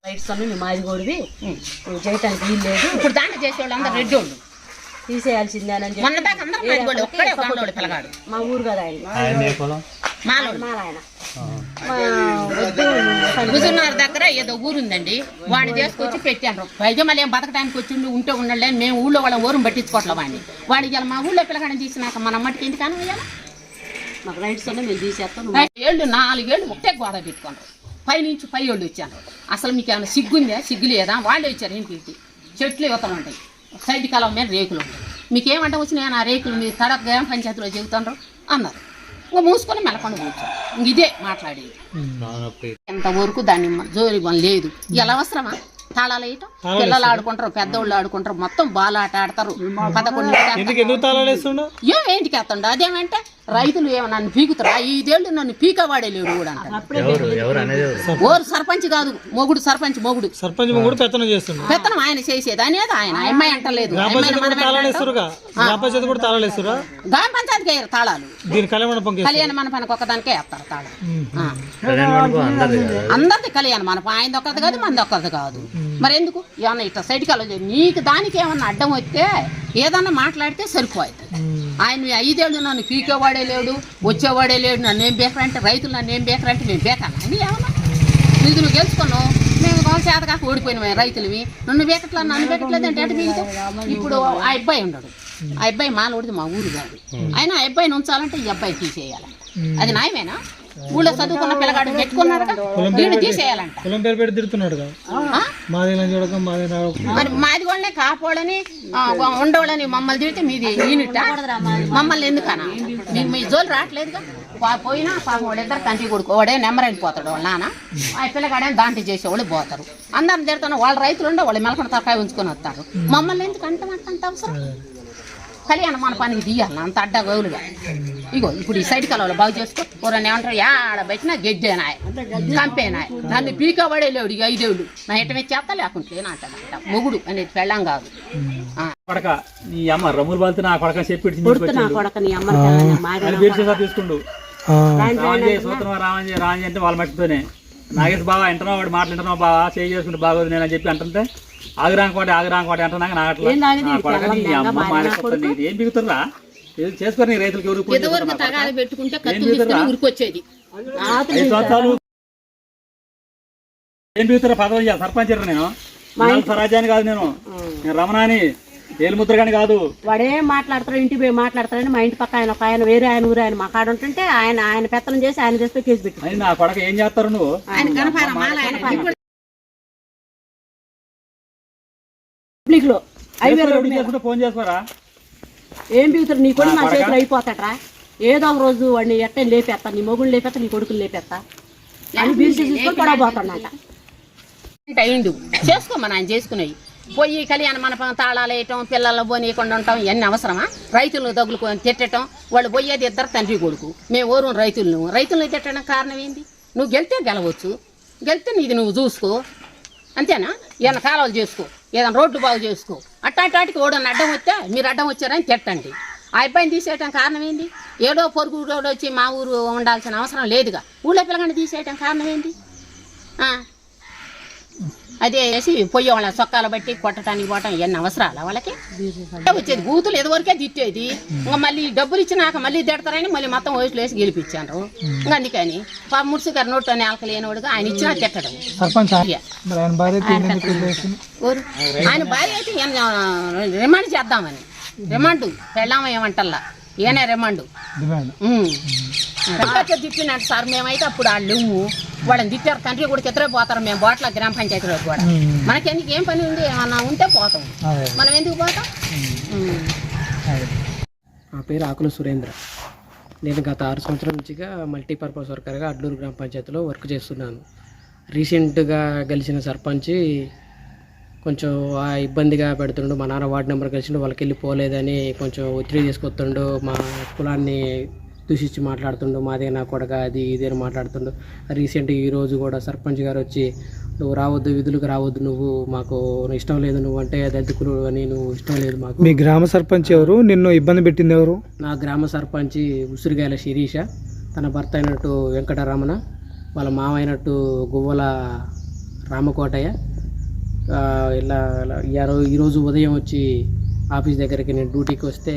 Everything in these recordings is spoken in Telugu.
లైట్స్ అన్ని మాది కోడివి చేయటానికి వీలు లేదు. ఇప్పుడు దాంట్లో చేసేవాళ్ళు అందరూ రెడ్డి వాళ్ళు తీసేయాల్సిందేనని చెప్పి మా ఊరు కదా ఆయన హుజూర్నగర్ దగ్గర ఏదో ఊరుందండి, వాడిని తీసుకొచ్చి పెట్టాను. పైగా మళ్ళీ ఏం బతకడానికి వచ్చి ఉంటే ఉండాలి. మేము ఊళ్ళో వాళ్ళ ఊరు పట్టించుకోవట్లే వాడిని. వాడికి ఇలా మా ఊళ్ళో పిల్లగాడిని తీసినాక మన అమ్మటికి ఎందుకు అని మాకు రైట్స్ అన్నీ మేము తీసేస్తాం. 4 ఏళ్ళు ఒకటే గోడ పెట్టుకున్నారు. పైనుంచి పై వాళ్ళు వచ్చాను. అసలు మీకు ఏమైనా సిగ్గుందా? సిగ్గు లేదా? వాళ్ళే వచ్చారు ఇంటికి. చెట్లు యువతలు ఉంటాయి, సైడ్ కాలం మీద రేకులు ఉంటాయి. మీకేమంటే వచ్చినాయి ఆ రేకులు మీరు తడప గ్రామ పంచాయతీలో చెబుతారు అన్నారు. ఇంకా మూసుకొని మెలకొని కూర్చోండి. ఇంక ఇదే మాట్లాడేది. ఎంతవరకు దాన్ని జోలి లేదు. ఇలా అవసరమా? తాళాలు వేయటం, పిల్లలు ఆడుకుంటారు, పెద్దోళ్ళు ఆడుకుంటారు, మొత్తం బాల్ ఆట ఆడతారు. 11 ఏంటికి వేస్తాడు? అదేమంటే రైతులు ఏమో నన్ను పీకుతారా? 5 ఏళ్ళు నన్ను పీకవాడే లేడు కూడా ఓరు సర్పంచ్ కాదు, మొగుడు సర్పంచ్ మొగుడు పెత్తనం ఆయన చేసేది అనేది. ఆయన అమ్మాయి అంటలేదు. గ్రామ పంచాయతీకి వేయరు తాళాలు, కళ్యాణ మండపానికి ఒక్కదానికే వేస్తారు తాళాలు. అందరిది కళ్యాణ మండపం, ఆయన ఒక్కది కాదు, మంది ఒక్కది కాదు. మరి ఎందుకు ఏమన్నా ఇట్లా సైడ్ కాలం నీకు దానికి ఏమన్నా అడ్డం వస్తే ఏదన్నా మాట్లాడితే సరిపోతుంది. ఆయన 5 ఏళ్ళు నన్ను పీకేవాడే లేడు, వచ్చేవాడే లేడు, నన్ను ఏం బేకరంటే రైతులు నన్ను ఏం బేకరంటే మేము బేకాను అని ఏమన్నా నువ్వు గెలుచుకున్నావు. మేము చేతకాక ఓడిపోయినాం రైతులవి. నన్ను బేకట్లా నన్ను బేకట్లేదు అంటే అటు బీగుతాం. ఇప్పుడు ఆ అబ్బాయి ఉండడు, ఆ అబ్బాయి మానవుడిది మా ఊరు కాదు. ఆయన ఆ అబ్బాయిని ఉంచాలంటే ఈ అబ్బాయి తీసేయాలంట. అది న్యాయమేనా? ఊళ్ళో చదువుకున్న పిల్లగాడు పెట్టుకున్నారు, వీడు తీసేయాలంట. మరి మాది వాళ్ళనే కాపోడని ఉండవాళ్ళని మమ్మల్ని తిడితే మీది యూనిట్ మమ్మల్ని ఎందుకనా? మీకు మీ జోలు రావట్లేదుగా. పోయినా పాపం వాళ్ళిద్దరు తండ్రి కొడుకు వాడే నెంబర్ అయిపోతాడు వాళ్ళ నాన్న. ఆ పిల్లగాడే దాంట్లో చేసేవాళ్ళు పోతారు. అందరిని తిడుతున్నా వాళ్ళ రైతులు ఉండే వాళ్ళు మెలకొని తరకాయ ఉంచుకొని వస్తారు. మమ్మల్ని ఎందుకు అంత అవసరం? కళ్యాణ మన పనికి తీయాలి అంత అడ్డా గోలుగా. ఇగో ఇప్పుడు ఈ సైడ్ కలవలు బాగు చేసుకో. ఎవరన్నా ఏమంటారు? ఆడ పెట్టినా గెడ్డేనాయ కంపేనాయ నన్ను పీకబడే లేడు. 5 ఏళ్ళు నా ఎట్టమే చేస్తా లేకుంటే అంట మొగుడు అనేది పెళ్ళం కాదు. తీసుకుండు అంటే వాళ్ళ మట్టితోనే నాగేష్ బాబా వింటున్నా వాడు మాట్లాడుతున్నావు బాగా చేయి చేసుకుంటే బాగోదు నేను అని చెప్పి అంటుంటే ఆగ్రాంకోట అంటున్నాక నాకు ఏం బిగుతున్నా చేసుకోరు. నీ రైతులకి ఎవరు ఏం బిగుతారా? పదవి సర్పంచ్ నేను స్వరాజ్యాన్ని కాదు, నేను రమణాని ఏలుముద్రగాని కాదు. వాడేం మాట్లాడతారు? ఇంటికి పోయి మాట్లాడతారని మా ఇంటి పక్క ఆయన ఒక ఆయన వేరే ఆయన ఊరు ఆయన మా కాడ ఉంటుంటే ఆయన పెత్తనం చేసి ఆయన చేస్తే కేసు పెట్టి నా కొడక ఏం చేస్తారు నువ్వు? ఫోన్ చేసుకోరా? ఏం బిగుతారు? నీ కొడుకు నా చేతులు అయిపోతాడరా? ఏదో ఒక రోజు వాడిని ఎట్ట లేపేస్తా, నీ మొగుడు లేపేస్తా, నీ కొడుకుని లేపేస్తా అని బీసీ తీసుకొని పడబోతాడంట. అయిండు చేసుకోమని ఆయన చేసుకునేవి. పోయి కళ్యాణ మండపం తాళాలు వేయటం, పిల్లలు పోనీయకుండా ఉంటాం, ఇవన్నీ అవసరమా? రైతులను తగులుకొని తిట్టడం. వాళ్ళు పోయేది ఇద్దరు తండ్రి కొడుకు. మేము ఓరు రైతులను తిట్టడం కారణం ఏంది? నువ్వు గెలితే గెలవచ్చు, గెలితే నీది నువ్వు చూసుకో, అంతేనా? ఏదైనా కాలువలు చేసుకో, ఏదైనా రోడ్డు బాగు చేసుకో. అట్టాటికి ఓడని అడ్డం వస్తే మీరు అడ్డం వచ్చారని తిట్టండి. ఆ అబ్బాయిని తీసేయటం కారణం ఏంది? ఏడో పొరుగు రోడ్డు వచ్చి మా ఊరు ఉండాల్సిన అవసరం లేదుగా. ఊళ్ళో పిల్లగాని తీసేయటం కారణం ఏంది? అదే వేసి పొయ్యి వాళ్ళ చొక్కాలు బట్టి కొట్టడానికి పోవటం ఇవన్నీ అవసరాలా వాళ్ళకి? వచ్చేది బూతులు ఎదువరకే తిట్టేది. ఇంకా మళ్ళీ డబ్బులు ఇచ్చినాక మళ్ళీ తిడతారని మళ్ళీ మొత్తం వయసులు వేసి గెలిపించారు. ఇంకా అందుకని ముర్సి గారు నోట్లో నేలక లేనివాడుగా ఆయన ఇచ్చినా తిట్టడం. ఆయన భార్య అయితే రిమాండ్ చేద్దామని. రిమాండ్ పెళ్ళామ ఏమంటల్లా, ఏనే రిమాండ్ తిట్టినట్టు సార్. మేమైతే అప్పుడు వాళ్ళు వాళ్ళని తిట్టారు, తండ్రి కూడా ఇద్దరే పోతారు. మేము బోట్ల గ్రామ పంచాయతీలో కూడా మనకెందుకు ఏం పని ఉంది? ఏమన్నా ఉంటే పోతాం, మనం ఎందుకు పోతాం? నా పేరు ఆకుల సురేంద్ర. నేను గత 6 సంవత్సరాల నుంచిగా మల్టీపర్పస్ వర్కర్గా అడ్లూరు గ్రామ పంచాయతీలో వర్క్ చేస్తున్నాను. రీసెంట్గా గెలిచిన సర్పంచ్ కొంచెం ఇబ్బందిగా పెడుతుండు. మా నాన్న వార్డు నెంబర్ కలిసిండు, వాళ్ళకి వెళ్ళి పోలేదని కొంచెం ఒత్తిడి తీసుకొస్తుండు. మా కులాన్ని దూషించి మాట్లాడుతుండు, మాదే నా కొడక అది ఇదే మాట్లాడుతుండు. రీసెంట్గా ఈరోజు కూడా సర్పంచ్ గారు వచ్చి నువ్వు రావద్దు, విధులకు రావద్దు, నువ్వు మాకు ఇష్టం లేదు, నువ్వు అంటే దళితులు అని నువ్వు ఇష్టం లేదు మాకు. మీ గ్రామ సర్పంచ్ ఎవరు? నిన్ను ఇబ్బంది పెట్టింది ఎవరు? నా గ్రామ సర్పంచ్ ఉసిరిగాయల శిరీష, తన భర్త అయినట్టు వెంకటరమణ, వాళ్ళ మామ అయినట్టు గువ్వల రామకోటయ్య ఈరోజు ఉదయం వచ్చి ఆఫీస్ దగ్గరికి నేను డ్యూటీకి వస్తే,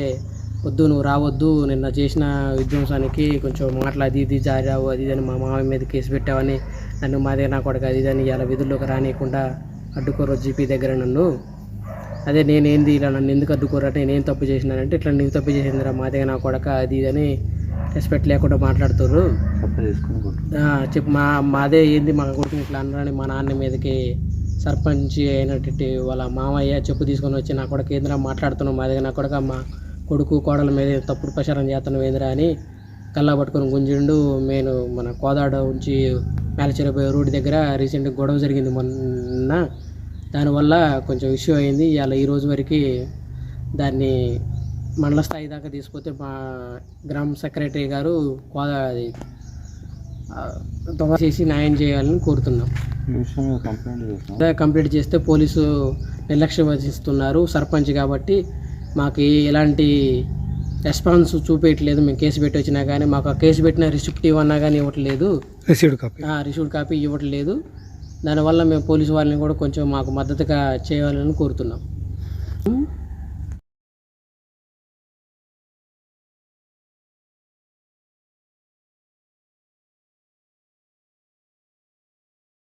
వద్దు నువ్వు రావద్దు, నిన్న చేసిన విధ్వంసానికి కొంచెం మాట్లాడి ఇది జారావు అది అని మా మామయ్య మీద కేసు పెట్టావని, నన్ను మాదే నా కొడుకు అది అని ఇలా విధుల్లోకి రానియకుండా అడ్డుకోరు జీపీ దగ్గర నన్ను. అదే నేనేంది ఇలా నన్ను ఎందుకు అడ్డుకోరంటే నేనేం తప్పు చేసినానంటే, ఇట్లా నీకు తప్పు చేసిందిరా మాదే నా కొడక అది అని రెస్పెక్ట్ లేకుండా మాట్లాడుతారు. చెప్పు మాదే ఏంది మా కొడుకుని ఇట్లా అన్నారని మా నాన్న మీదకి సర్పంచ్ అయినటువంటి వాళ్ళ మామయ్య చెప్పు తీసుకొని వచ్చి నా కొడుకు ఏందిరా మాట్లాడుతున్నావు మాదే నా కొడక, మా కొడుకు కోడల మీద తప్పుడు ప్రచారం చేస్తున్నావు ఏందిరా అని కల్లా పట్టుకొని గుంజిండు. నేను మన కోదాడ ఉంచి మేలచెరపోయే రోడ్డు దగ్గర రీసెంట్గా గొడవ జరిగింది మొన్న, దానివల్ల కొంచెం ఇష్యూ అయింది. ఇవాళ ఈ రోజు వరకు దాన్ని మండల స్థాయి దాకా తీసుకొస్తే మా గ్రామ సెక్రటరీ గారు దొంగ చేసి న్యాయం చేయాలని కోరుతున్నాం. కంప్లీట్ చేస్తే పోలీసు నిర్లక్ష్యం వహిస్తున్నారు. సర్పంచ్ కాబట్టి మాకు ఎలాంటి రెస్పాన్స్ చూపించట్లేదు. మేము కేసు పెట్టి వచ్చినా కానీ మాకు ఆ కేసు పెట్టిన రిసిప్ట్ ఇవ్వన్నా కానీ ఇవ్వట్లేదు, రిసీవ్డ్ కాపీ ఇవ్వట్లేదు. దానివల్ల మేము పోలీసు వాళ్ళని కూడా కొంచెం మాకు మద్దతుగా చేయాలని కోరుతున్నాం.